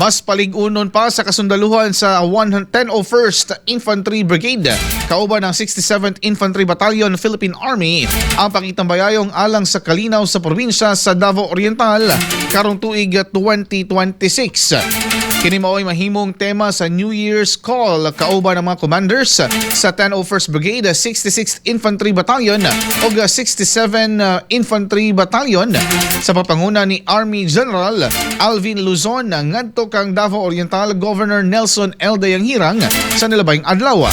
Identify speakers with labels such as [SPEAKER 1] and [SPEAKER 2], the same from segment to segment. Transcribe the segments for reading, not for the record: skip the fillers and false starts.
[SPEAKER 1] Mas paligunon pa sa kasundaluhan sa 101st Infantry Brigade, kauban ng 67th Infantry Battalion Philippine Army, ang pakitang-bayayong alang sa kalinaw sa probinsya sa Davao Oriental karong tuig 2026. Kini mao'y mahimong tema sa New Year's Call kauban ng mga commanders sa 101st Brigade, 66th Infantry Battalion o 67 Infantry Battalion sa papanguna ni Army General Alvin Luzon ngadto kang Davao Oriental Governor Nelson L. Dayanghirang sa nilabayng adlaw.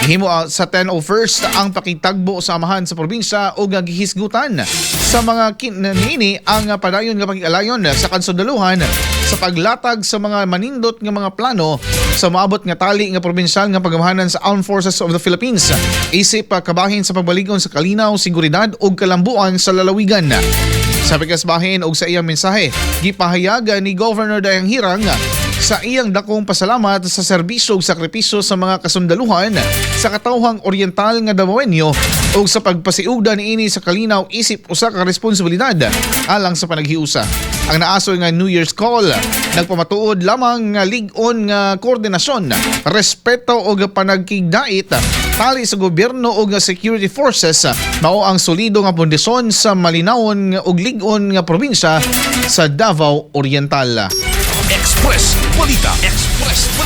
[SPEAKER 1] Himo sa 101st ang pakitagbo sa amahan sa probinsya o gihisgutan sa mga kinanini ang padayon nga pag-alayon sa kansundaluhan sa paglatag sa mga manindot nga mga plano sa maabot nga tali nga probinsyal nga pagamahanan sa Armed Forces of the Philippines isip kabahin sa pagbaligon sa kalinaw, seguridad ug kalambuan sa lalawigan. Sa pagkasbahin og sa iyang mensahe, gipahayagan ni Governor Dayanghirang sa iyang dakong pasalamat sa serbisyo ug sakripisyo sa mga kasundaluhan sa katawhang oriental nga Davaoenyo ug sa pagpasiugda niini sa kalinaw isip usa ka responsibilidad alang sa panaghiusa. Ang naasoy nga New Year's Call nagpamatuod lamang nga lig-on nga koordinasyon, respeto ug panagkigdait tali sa gobyerno ug security forces mao ang solido nga pundisyon sa malinawon ug lig-on nga probinsya sa Davao Oriental.
[SPEAKER 2] Express Balita. Express Balita.